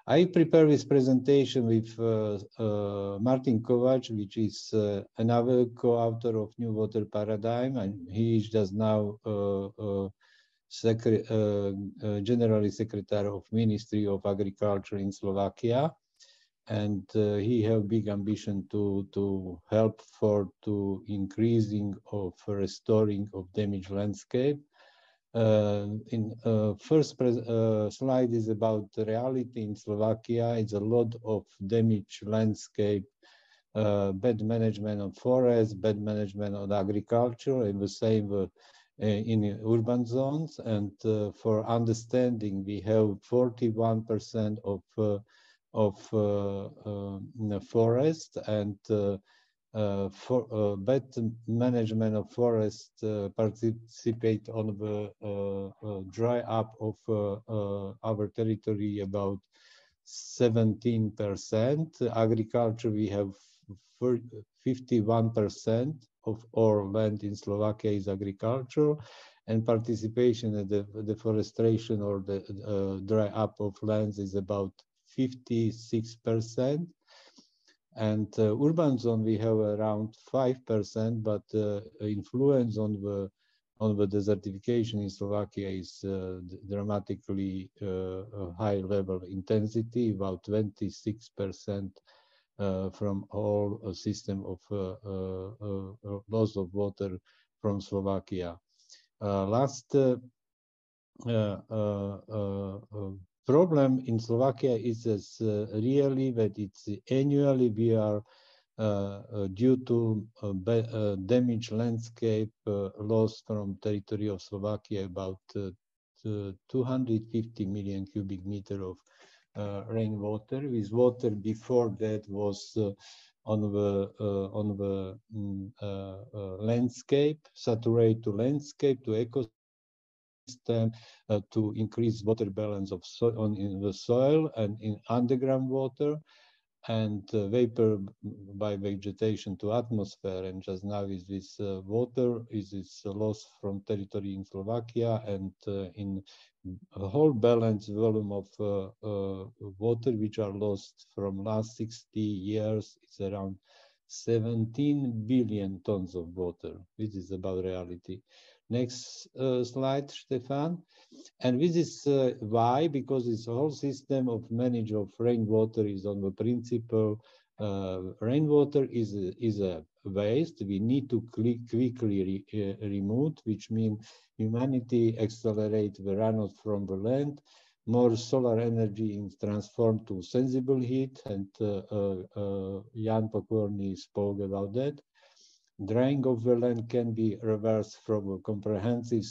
I prepared this presentation with Martin Kovac, which is another co-author of New Water Paradigm, and he is just now General Secretary of Ministry of Agriculture in Slovakia. And he have big ambition to help to increasing of restoring of damaged landscape. In first slide is about the reality in Slovakia. It's a lot of damaged landscape, bad management of forests, bad management of agriculture, and the same in urban zones. And for understanding, we have 41% of forest, and for bad management of forest participate on the dry up of our territory about 17%. Agriculture, we have 51% of all land in Slovakia is agriculture, and participation in the deforestation or the dry up of lands is about 56%. And urban zone we have around 5%, but influence on the desertification in Slovakia is dramatically high level intensity, about 26% from all system of loss of water from Slovakia. Last problem in Slovakia is really that it's annually we are due to damaged landscape loss from territory of Slovakia about 250 million cubic meter of rainwater. With water before that was on the landscape, saturate to landscape, to ecosystem. To increase water balance of in the soil and in underground water, and vapor by vegetation to atmosphere. And just now is this water is this loss from territory in Slovakia, and in a whole balance volume of water which are lost from last 60 years, it's around 17 billion tons of water. This is about reality. Next slide, Stefan. And this is why, because this whole system of manage of rainwater is on the principle rainwater is a waste we need to quickly remove, which means humanity accelerate the runoff from the land, more solar energy is transformed to sensible heat, and Jan Pokorny spoke about that. Drying of the land can be reversed from a comprehensive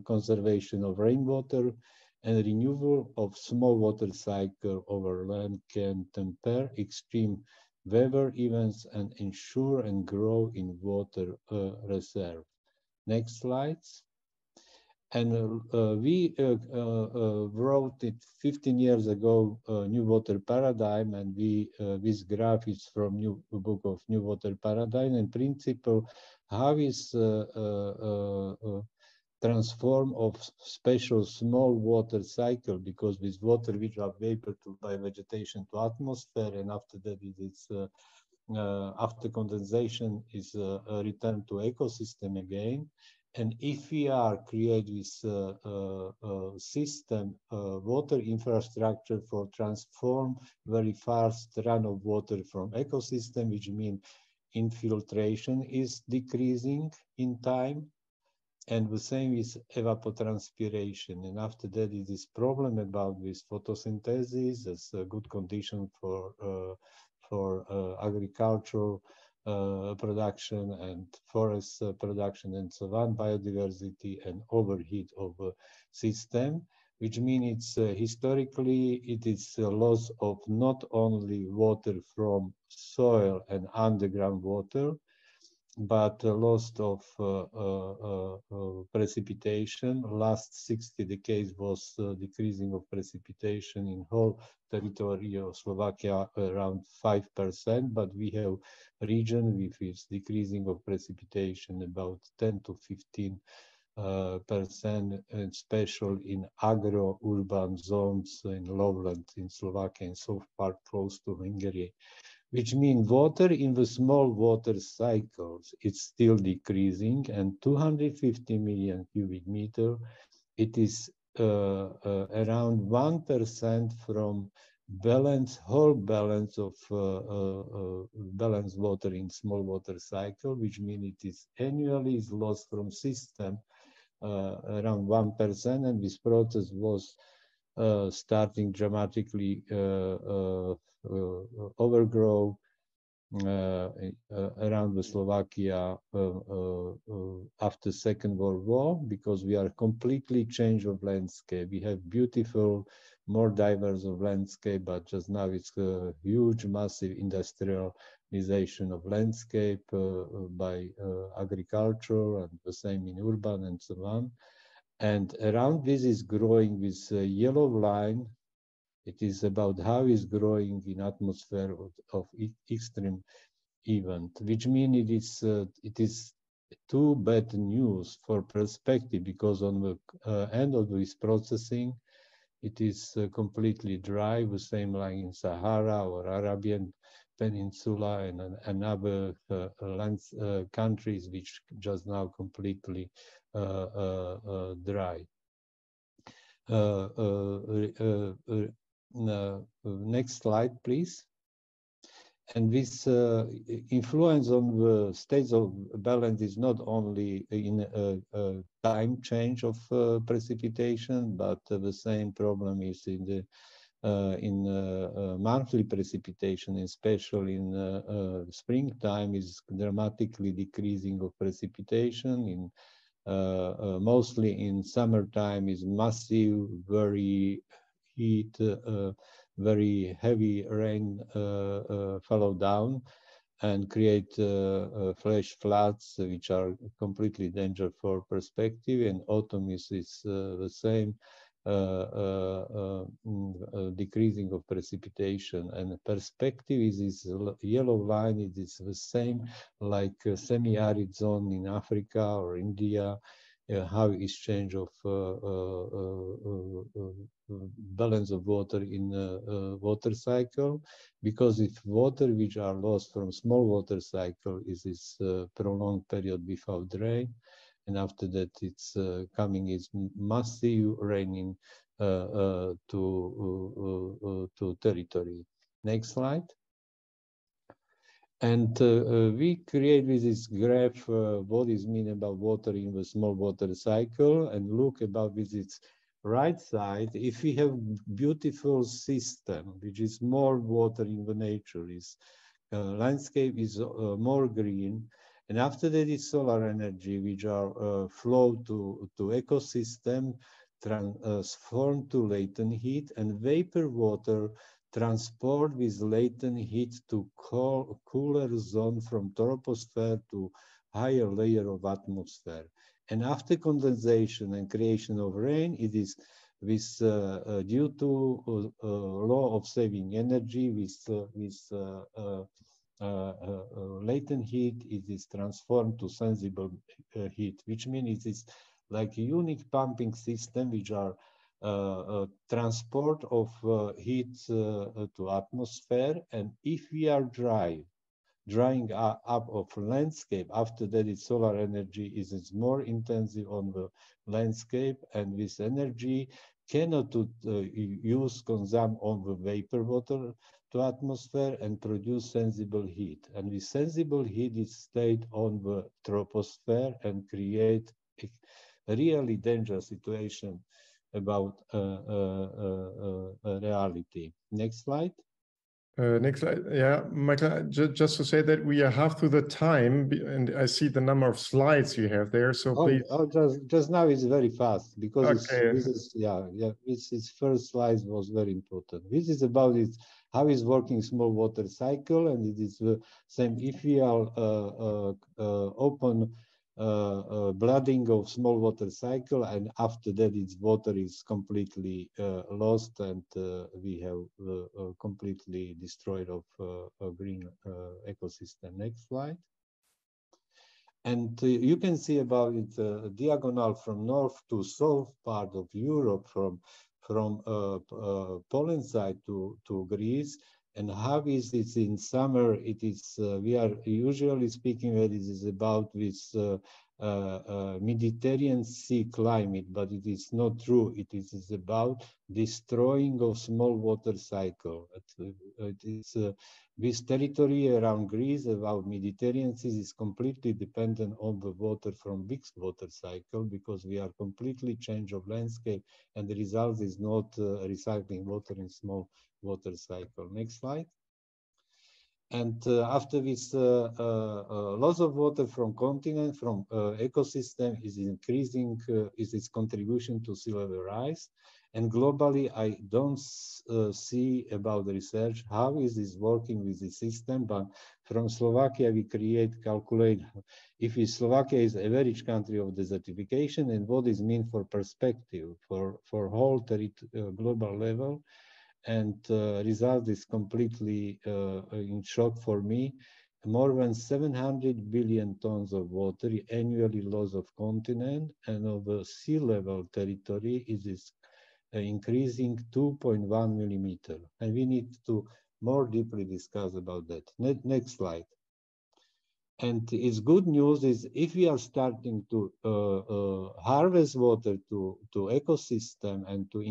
conservation of rainwater, and renewal of small water cycle over land can temper extreme weather events and ensure and grow in water reserve. Next slides. And we wrote it 15 years ago, New Water Paradigm, and this graph is from new book of New Water Paradigm. In principle, how is transform of special small water cycle, because with water which are vapor by vegetation to atmosphere, and after that it is after condensation is returned to ecosystem again. And if we are create this system, water infrastructure for transform very fast run of water from ecosystem, which means infiltration is decreasing in time, and the same is evapotranspiration. And after that, it is problem about this photosynthesis as a good condition for agricultural production and forest production and so on, biodiversity and overheat of the system, which means it's historically it is a loss of not only water from soil and underground water, but a loss of precipitation. Last 60 decades was decreasing of precipitation in whole territory of Slovakia around 5%, but we have region with its decreasing of precipitation about 10 to 15 percent, especially in agro-urban zones in lowland in Slovakia and so far close to Hungary, which means water in the small water cycles, it's still decreasing, and 250 million cubic meter, it is around 1% from whole balance of balanced water in small water cycle, which means it is annually is lost from system around 1%, and this process was starting dramatically overgrow around the Slovakia after Second World War, because we are completely change of landscape. We have beautiful, more diverse of landscape, but just now it's a huge, massive industrialization of landscape by agriculture, and the same in urban and so on. And around this is growing this yellow line. It is about how is growing in atmosphere of extreme event, which means it is too bad news for perspective, because on the end of this processing, it is completely dry, the same like in Sahara or Arabian Peninsula and other countries which just now completely dry. Next slide, please. And this influence on the states of balance is not only in time change of precipitation, but the same problem is in the monthly precipitation, especially in springtime, is dramatically decreasing of precipitation. In mostly in summertime is massive, very heat, very heavy rain follow down and create flash floods, which are completely dangerous for perspective. And autumn is the same, decreasing of precipitation. And perspective is this yellow line. It is the same like semi-arid zone in Africa or India. How exchange of balance of water in water cycle, because if water which are lost from small water cycle is this prolonged period without rain, and after that it's coming is massive raining to territory. Next slide. And we create with this graph what is mean about water in the small water cycle, and look about with its right side. If we have beautiful system, which is more water in the nature, is landscape is more green, and after that is solar energy, which are flow to ecosystem, transform to latent heat, and vapor water transport with latent heat to cooler zone from troposphere to higher layer of atmosphere. And after condensation and creation of rain, it is with due to law of saving energy, with latent heat, it is transformed to sensible heat, which means it is like a unique pumping system, which are transport of heat to atmosphere. And if we are drying up of landscape, after that its solar energy is more intensive on the landscape, and this energy cannot use consume on the vapor water to atmosphere and produce sensible heat. And this sensible heat is stayed on the troposphere and create a really dangerous situation about reality. Next slide. Next slide. Yeah, Michael, just to say that we are half through the time, and I see the number of slides you have there. So please. Just now it's very fast, because okay. This first slide was very important. This is about how is working small water cycle, and it is the same. If we are open blooding of small water cycle, and after that its water is completely lost, and we have completely destroyed of a green ecosystem. Next slide. And you can see about it diagonal from north to south part of Europe, from Poland side to Greece. And how is it in summer? It is we are usually speaking that it is about this Mediterranean Sea climate, but it is not true. It is about destroying of small water cycle. It is this territory around Greece, about Mediterranean Sea, is completely dependent on the water from big water cycle, because we are completely change of landscape, and the result is not recycling water in small water cycle. Next slide. And after this loss of water from continent, from ecosystem is increasing, is its contribution to sea level rise. And globally, I don't see about the research how is this working with the system, but from Slovakia we calculate if Slovakia is average country of desertification and what is mean for perspective for whole global level. And result is completely in shock for me. More than 700 billion tons of water annually loss of continent, and of sea level territory is increasing 2.1 millimeter. And we need to more deeply discuss about that. Next slide. And it's good news is if we are starting to harvest water to ecosystem and to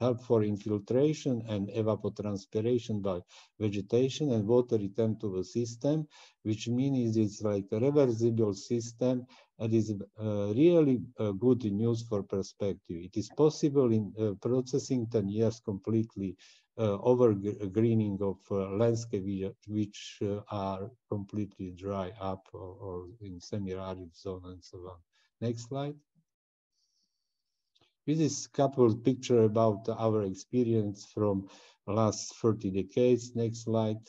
help for infiltration and evapotranspiration by vegetation, and water return to the system, which means it's like a reversible system, and is really good news for perspective. It is possible in processing 10 years completely over greening of landscape which are completely dry up or in semi-arid zone and so on. Next slide. This is a couple picture about our experience from last 30 decades. Next slide.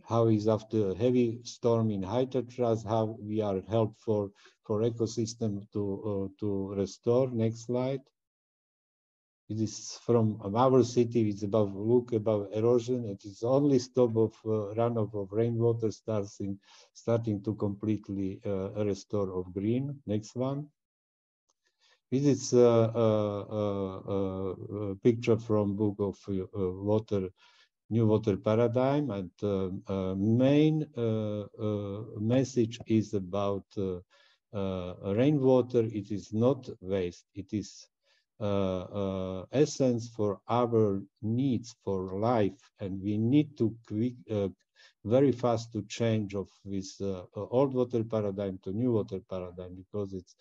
How is after heavy storm in hydrological, how we are helped for ecosystem to restore. Next slide. It is from our city. It's about about erosion. It is only stop of runoff of rainwater starting to completely restore of green. Next one. This is a picture from book of New Water Paradigm, and main message is about rainwater. It is not waste. It is essence for our needs for life, and we need to very fast to change of this old water paradigm to new water paradigm, because it's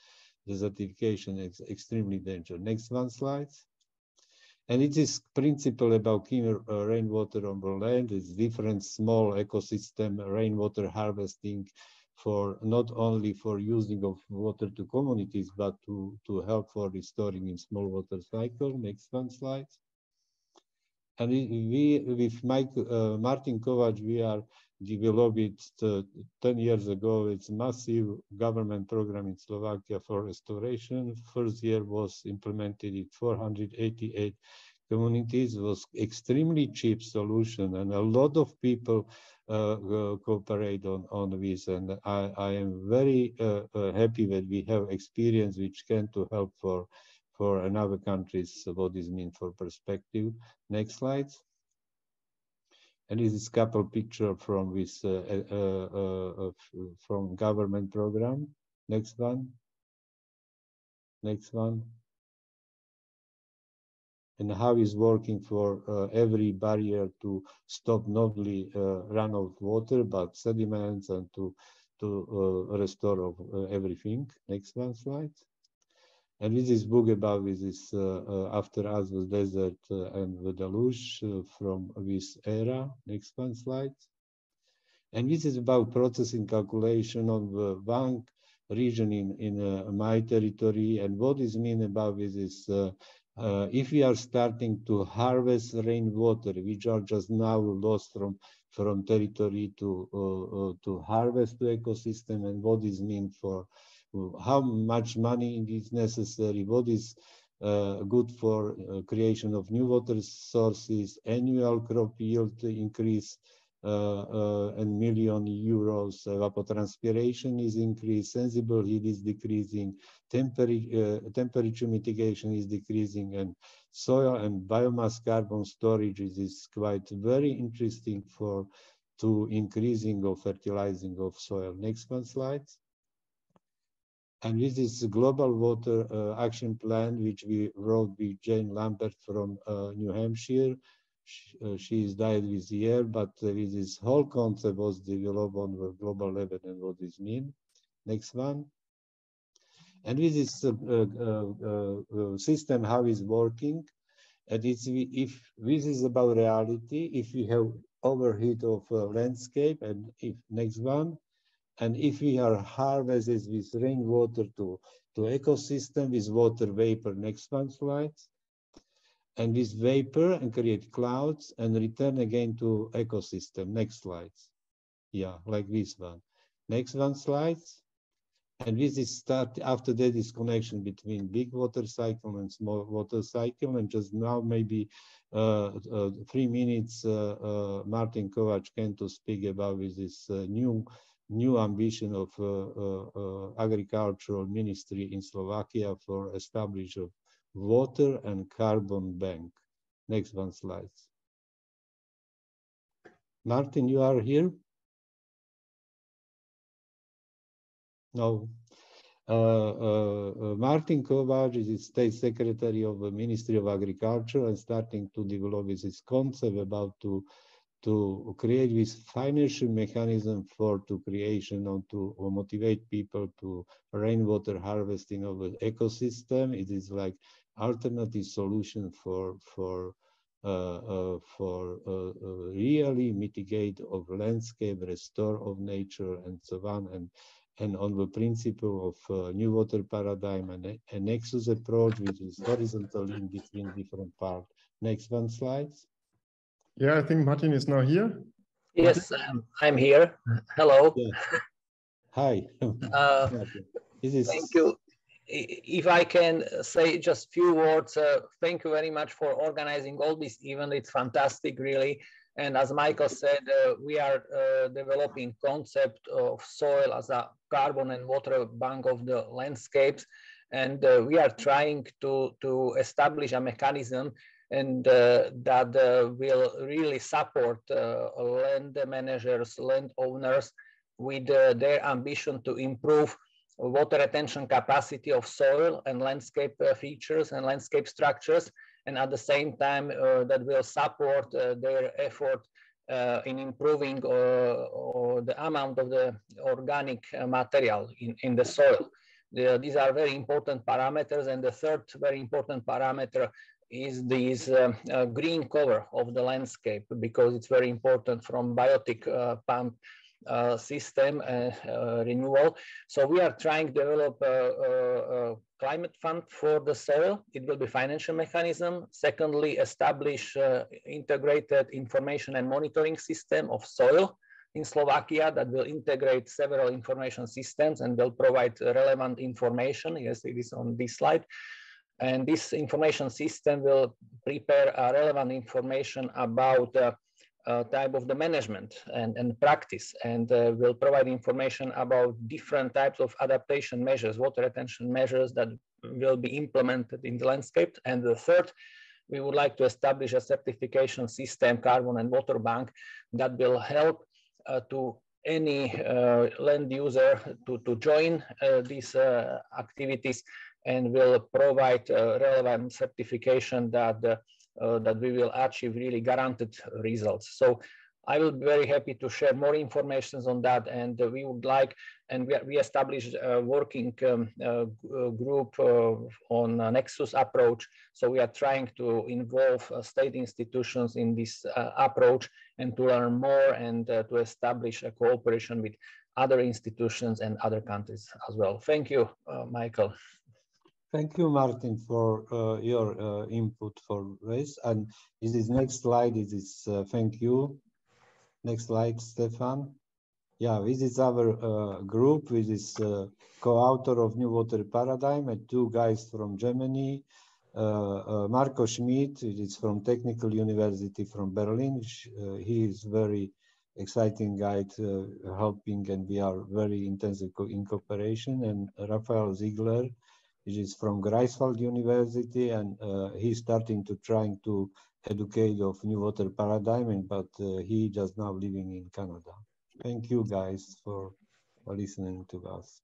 desertification is extremely dangerous. Next one, slides. And it is principle about clean rainwater on the land. It's different small ecosystem rainwater harvesting for not only for using of water to communities, but to help for restoring in small water cycle. Next one, slide. And we with Martin Kovac, we are developed 10 years ago. It's massive government program in Slovakia for restoration. First year was implemented in 488 communities. It was extremely cheap solution, and a lot of people cooperate on this. And I am very happy that we have experience which can to help for another countries what this mean for perspective. Next slide. And this is a couple picture from this from government program. Next one. Next one. And how is working for every barrier to stop not only runoff water but sediments, and to restore of everything. Next one, slide. And this is book about this after us was desert and the deluge from this era. Next one, slide. And this is about processing calculation on the one region in my territory. And what is mean about this is if we are starting to harvest rainwater, which are just now lost from territory to harvest the ecosystem, and what is mean for how much money is necessary, what is good for creation of new water sources, annual crop yield increase, and million euros. Evapotranspiration is increased, sensible heat is decreasing, temperature mitigation is decreasing, and soil and biomass carbon storage is quite very interesting to increasing of fertilizing of soil. Next one, slides. And this is the Global Water Action Plan, which we wrote with Jane Lambert from New Hampshire. She is died this year, but this whole concept was developed on the global level and what this mean. Next one. And this is system, how it's working. And if this is about reality, if we have overheat of landscape, and if next one, and if we are harvested with rainwater to ecosystem with water vapor, next one slide, and this vapor and create clouds and return again to ecosystem, next slides. Yeah, like this one. Next one slides. And this is start, after that is connection between big water cycle and small water cycle. And just now maybe 3 minutes, Martin Kovac can to speak about this new ambition of agricultural ministry in Slovakia for establish of water and carbon bank. Next one slide. Martin, you are here? No. Martin Kovac is the State Secretary of the Ministry of Agriculture and starting to develop this concept about to create this financial mechanism for creation or to motivate people to rainwater harvesting of the ecosystem. It is like alternative solution for really mitigate of landscape, restore of nature, and so on, and on the principle of new water paradigm and a nexus approach, which is horizontal link between different parts. Next one, slides. Yeah, I think Martin is now here. Yes, I'm here. Hello. Yeah. Hi. Thank you. If I can say just a few words, thank you very much for organizing all this event. It's fantastic, really. And as Michael said, we are developing concept of soil as a carbon and water bank of the landscapes. And we are trying to establish a mechanism and that will really support land managers, landowners with their ambition to improve water retention capacity of soil and landscape features and landscape structures, and at the same time that will support their effort in improving the amount of the organic material in the soil. These are very important parameters, and the third very important parameter is this green cover of the landscape, because it's very important from biotic pump system renewal. So we are trying to develop a climate fund for the soil. It will be financial mechanism. Secondly, establish integrated information and monitoring system of soil in Slovakia that will integrate several information systems and will provide relevant information. Yes, it is on this slide. And this information system will prepare relevant information about type of the management and practice, and will provide information about different types of adaptation measures, water retention measures that will be implemented in the landscape. And the third, we would like to establish a certification system, carbon and water bank, that will help to any land user to join these activities, and will provide relevant certification that that we will achieve really guaranteed results. So I will be very happy to share more information on that, and we would like, and we established a working group on a nexus approach. So we are trying to involve state institutions in this approach and to learn more and to establish a cooperation with other institutions and other countries as well. Thank you, Michael. Thank you, Martin, for your input for this. And this is next slide. This is thank you. Next slide, Stefan. Yeah, this is our group. This is co-author of New Water Paradigm, and two guys from Germany. Marco Schmidt, it is from Technical University from Berlin. He is very exciting guide helping, and we are very intensive in cooperation. And Raphael Ziegler, which is from Greifswald University, and he's starting to trying to educate of new water paradigm, but he just now living in Canada. Thank you guys for listening to us.